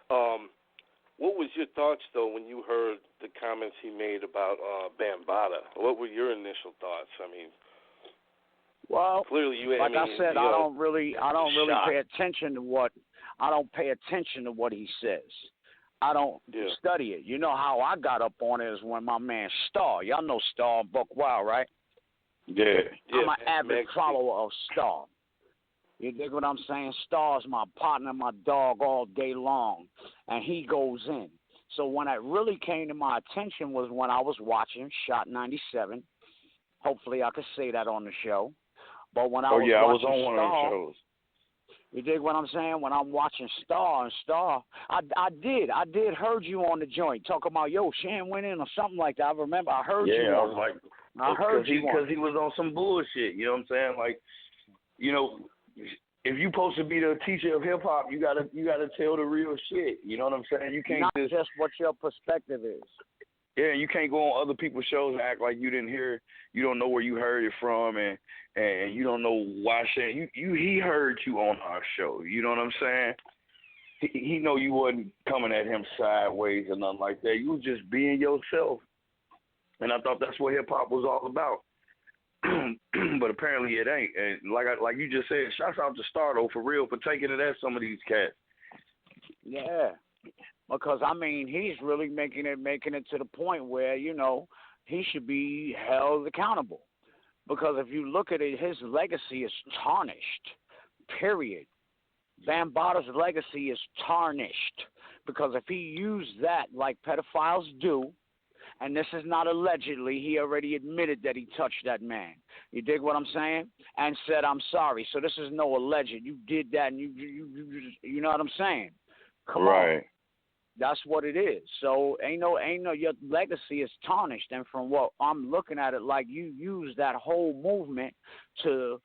What was your thoughts though when you heard the comments he made about Bambaataa? What were your initial thoughts? I mean, well, clearly you. Like I said, I don't really shocked. pay attention to what he says. I don't study it. You know how I got up on it is when my man Star. Y'all know Star Buck Wild, right? Yeah. I'm an avid follower of Star. You dig what I'm saying? Star's my partner, my dog all day long, and he goes in. So when it really came to my attention was when I was watching Shot 97. Hopefully I could say that on the show. But when I was watching on one Star, of the shows. You dig what I'm saying? When I'm watching Star, I did heard you on the joint talking about, yo, Shan went in or something like that. I remember I heard you. Yeah, I was like, I heard you because he was on some bullshit. You know what I'm saying? Like, you know, if you supposed to be the teacher of hip hop, you gotta tell the real shit. You know what I'm saying? You can't not just what your perspective is. Yeah, you can't go on other people's shows and act like you didn't hear, you don't know where you heard it from, and you don't know why Shan. He heard you on our show. You know what I'm saying? He know you wasn't coming at him sideways or nothing like that. You was just being yourself, and I thought that's what hip hop was all about. But apparently it ain't. And like you just said, shouts out to Stardo for real for taking it at some of these cats. Yeah. Because I mean, he's really making it to the point where, you know, he should be held accountable. Because if you look at it, his legacy is tarnished. Period. Bambaataa's legacy is tarnished. Because if he used that like pedophiles do, and this is not allegedly, he already admitted that he touched that man. You dig what I'm saying? And said, I'm sorry. So this is no alleged. You did that, and you know what I'm saying? Come on. That's what it is. So ain't no your legacy is tarnished. And from what I'm looking at it, like you use that whole movement to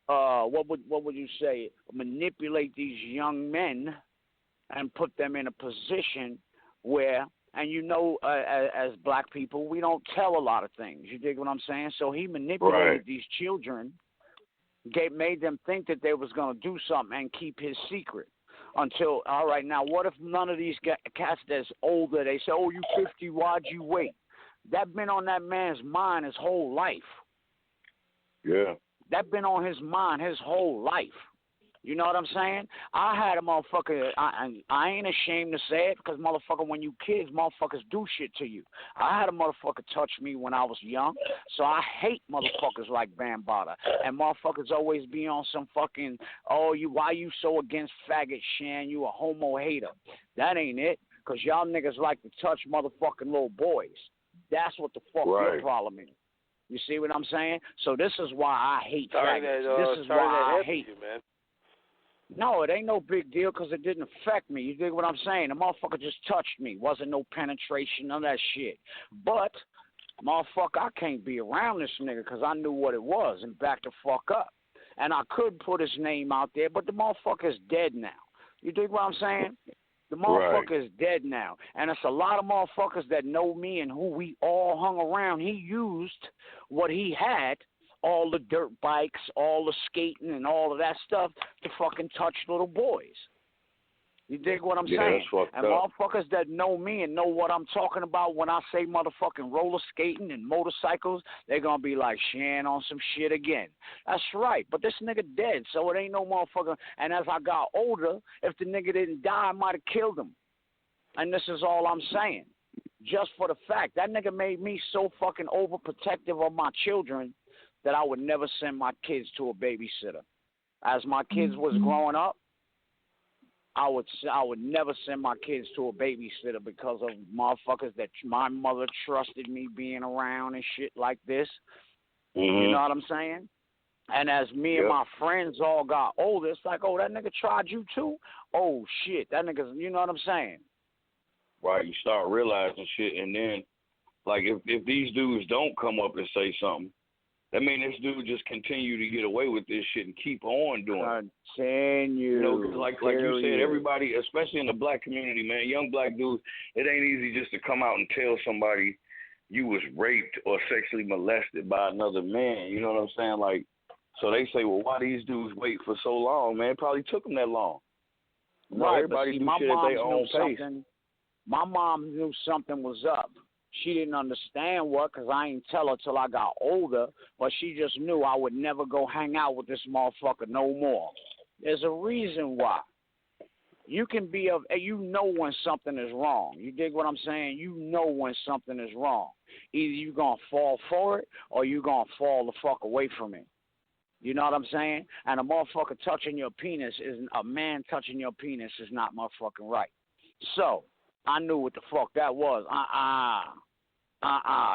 what would you say, manipulate these young men and put them in a position where, and you know, as black people, we don't tell a lot of things. You dig what I'm saying? So he manipulated these children, made them think that they was going to do something and keep his secret. Until, all right, now what if none of these cats that's older, they say, oh, you 50, why'd you wait? That been on that man's mind his whole life. Yeah. That been on his mind his whole life. You know what I'm saying? I had a motherfucker, I ain't ashamed to say it, because motherfucker, when you kids, motherfuckers do shit to you. I had a motherfucker touch me when I was young, so I hate motherfuckers like Bambaataa. And motherfuckers always be on some fucking, why you so against faggot, Shan? You a homo hater. That ain't it, because y'all niggas like to touch motherfucking little boys. That's what the fuck your problem is. You see what I'm saying? So this is why I hate faggots. This is why I hate you, man. No, it ain't no big deal because it didn't affect me. You dig what I'm saying? The motherfucker just touched me. Wasn't no penetration, none of that shit. But, motherfucker, I can't be around this nigga because I knew what it was and backed the fuck up. And I could put his name out there, but the motherfucker's dead now. You dig what I'm saying? The motherfucker is dead now. And it's a lot of motherfuckers that know me and who we all hung around. He used what he had, all the dirt bikes, all the skating, and all of that stuff to fucking touch little boys. You dig what I'm saying? And motherfuckers that know me and know what I'm talking about when I say motherfucking roller skating and motorcycles, they're going to be like, Shan on some shit again. That's right. But this nigga dead, so it ain't no motherfucker. And as I got older, if the nigga didn't die, I might have killed him. And this is all I'm saying. Just for the fact, that nigga made me so fucking overprotective of my children that I would never send my kids to a babysitter. As my kids was growing up, I would never send my kids to a babysitter because of motherfuckers that my mother trusted me being around and shit like this. Mm-hmm. You know what I'm saying? And as me and my friends all got older, it's like, oh, that nigga tried you too? Oh, shit, that nigga's, you know what I'm saying? Right, you start realizing shit, and then, like, if these dudes don't come up and say something, that means this dude just continue to get away with this shit and keep on doing it. Continue. You know, like you said, everybody, especially in the black community, man, young black dudes, it ain't easy just to come out and tell somebody you was raped or sexually molested by another man. You know what I'm saying? Like, so they say, well, why these dudes wait for so long, man? It probably took them that long. Right, everybody but see, do my shit at mom their own knew pace. something. My mom knew something was up. She didn't understand what, because I ain't tell her till I got older, but she just knew I would never go hang out with this motherfucker no more. There's a reason why. You can be you know when something is wrong. You dig what I'm saying? You know when something is wrong. Either you gonna fall for it or you gonna fall the fuck away from it. You know what I'm saying? And a motherfucker touching your penis a man touching your penis is not motherfucking right. So I knew what the fuck that was.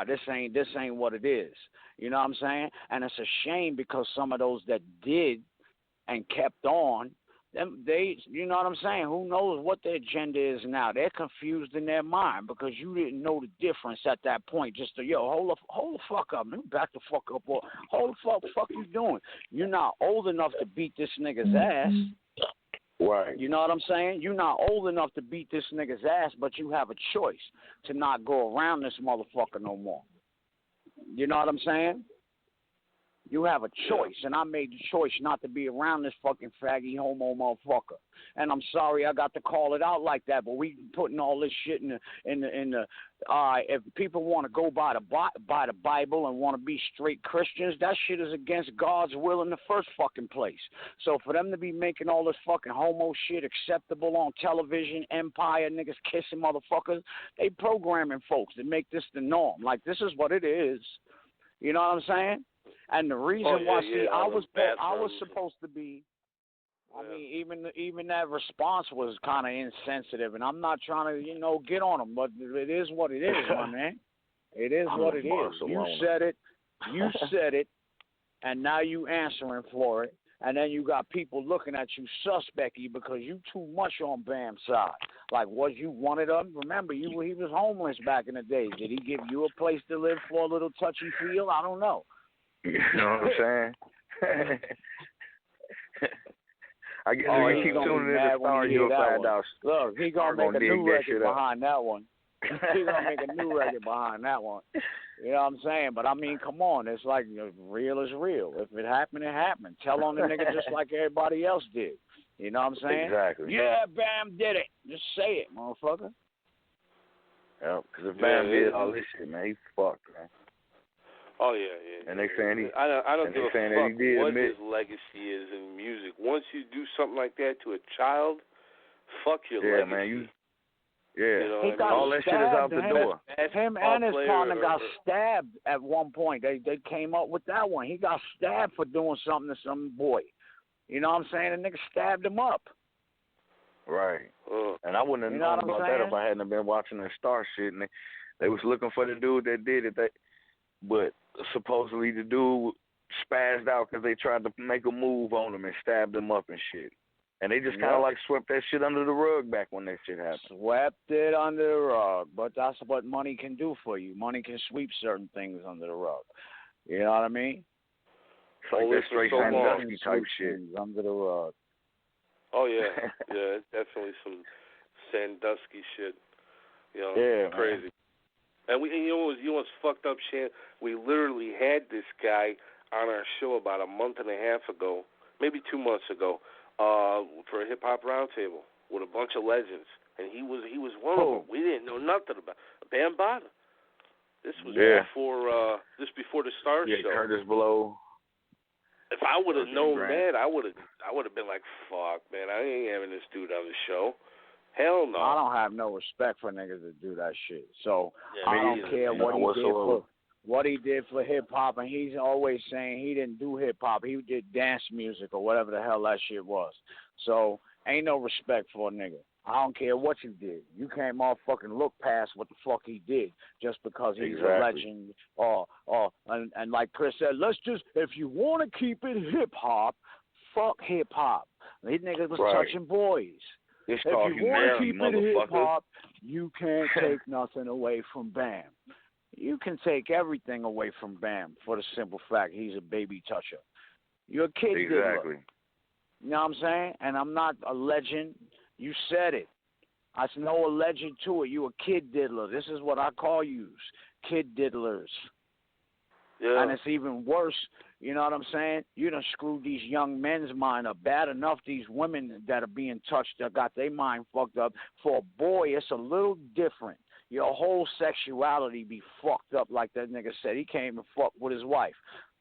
This ain't what it is. You know what I'm saying? And it's a shame because some of those that did and kept on, they, you know what I'm saying? Who knows what their agenda is now? They're confused in their mind because you didn't know the difference at that point. Just to, hold the fuck up, man. Back the fuck up. Or, hold the fuck you doing? You're not old enough to beat this nigga's ass. Right. You know what I'm saying? You're not old enough to beat this nigga's ass, but you have a choice to not go around this motherfucker no more. You know what I'm saying? You have a choice, and I made the choice not to be around this fucking faggy homo motherfucker. And I'm sorry I got to call it out like that, but we putting all this shit in the if people want to go by the Bible and want to be straight Christians, that shit is against God's will in the first fucking place. So for them to be making all this fucking homo shit acceptable on television, Empire, niggas kissing motherfuckers, they programming folks to make this the norm. Like, this is what it is. You know what I'm saying? And the reason why, I was supposed to be. I mean, even that response was kind of insensitive, and I'm not trying to, get on them, but it is what it is, my man. It is what it is. You said it, and now you answering for it, and then you got people looking at you suspecty because you too much on Bam's side. Like, was you one of them? Remember, he was homeless back in the day. Did he give you a place to live for a little touchy feel? I don't know. You know what I'm saying? I guess if you keep tuning in to Star, you'll find out. Look, he gonna make a new record behind that one. He gonna make a new record behind that one. You know what I'm saying? But I mean, come on, it's like real is real. If it happened, it happened. Tell on the nigga just like everybody else did. You know what I'm saying? Exactly. Yeah, Bam did it. Just say it, motherfucker. Yeah, because if Bam did all this shit, man, he's fucked, man. Oh yeah. And they saying I don't give a fuck what his legacy is in music. Once you do something like that to a child, fuck your legacy. Man, you know he got all that shit is out the door. Him and his partner got stabbed at one point. They came up with that one. He got stabbed for doing something to some boy. You know what I'm saying? The nigga stabbed him up. Right. And I wouldn't have known about that if I hadn't been watching the Star shit. And they was looking for the dude that did it. But supposedly the dude spazzed out because they tried to make a move on him and stabbed him up and shit. And they just kind of like swept that shit under the rug back when that shit happened. Swept it under the rug. But that's what money can do for you. Money can sweep certain things under the rug. You know what I mean? It's like that straight Sandusky type shit. Under the rug. Oh, yeah. Yeah, it's definitely some Sandusky shit. You know, crazy. Man. And you know what's fucked up, Shan? We literally had this guy on our show about a month and a half ago, maybe 2 months ago, for a hip hop roundtable with a bunch of legends, and he was one of them. We didn't know nothing about Bambaataa. This was before the Star show. Curtis Blow. If I would have known that, I would have been like, fuck, man, I ain't having this dude on the show. Hell no. I don't have no respect for niggas that do that shit. So I don't care what he did for hip hop, and he's always saying he didn't do hip hop. He did dance music or whatever the hell that shit was. So ain't no respect for a nigga. I don't care what you did. You can't motherfucking look past what the fuck he did just because he's a legend. And like Chris said, if you want to keep it hip hop, fuck hip hop. These niggas was touching boys. If you want to keep it hip hop, you can't take nothing away from Bam. You can take everything away from Bam for the simple fact he's a baby toucher. You're a kid diddler. You know what I'm saying? And I'm not a legend. You said it. I know a legend to it. You a kid diddler. This is what I call you, kid diddlers. Yeah. And it's even worse. You know what I'm saying? You done screwed these young men's mind up. Bad enough these women that are being touched that got their mind fucked up. For a boy, it's a little different. Your whole sexuality be fucked up like that nigga said. He came and fucked with his wife.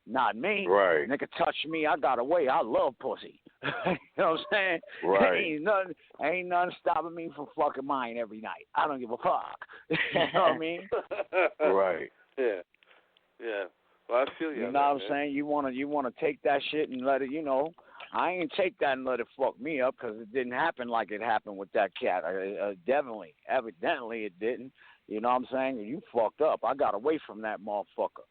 Not me. Right. Nigga touched me, I got away. I love pussy. You know what I'm saying? Right. Ain't nothing stopping me from fucking mine every night. I don't give a fuck. You know what I mean? Right. Yeah. Yeah. Well, I feel you. You know what I'm saying? You wanna take that shit and let it. You know, I ain't take that and let it fuck me up because it didn't happen like it happened with that cat. Evidently, it didn't. You know what I'm saying? You fucked up. I got away from that motherfucker.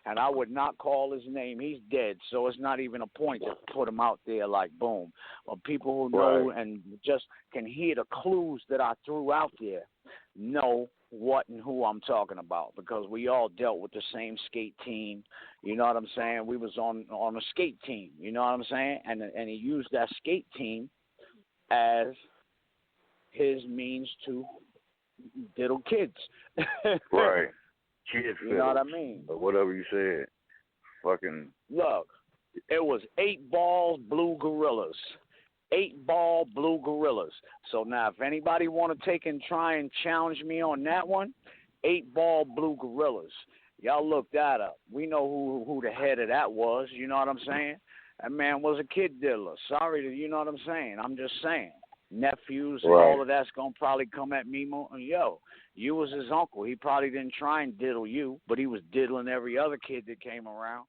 And I would not call his name. He's dead, so it's not even a point to put him out there like boom. But people who know and just can hear the clues that I threw out there know what and who I'm talking about because we all dealt with the same skate team. You know what I'm saying? We was on a skate team. You know what I'm saying? And he used that skate team as his means to diddle kids. Right. Kids, you know what I mean? Or whatever you said. Fucking. Look, it was 8-ball blue gorillas. 8-ball blue gorillas. So now, if anybody want to take and try and challenge me on that one, 8-ball blue gorillas. Y'all look that up. We know who the head of that was. You know what I'm saying? That man was a kid diddler. Sorry, you know what I'm saying? I'm just saying. Nephews and all of that's going to probably come at me more. Yo, you was his uncle. He probably didn't try and diddle you, but he was diddling every other kid that came around.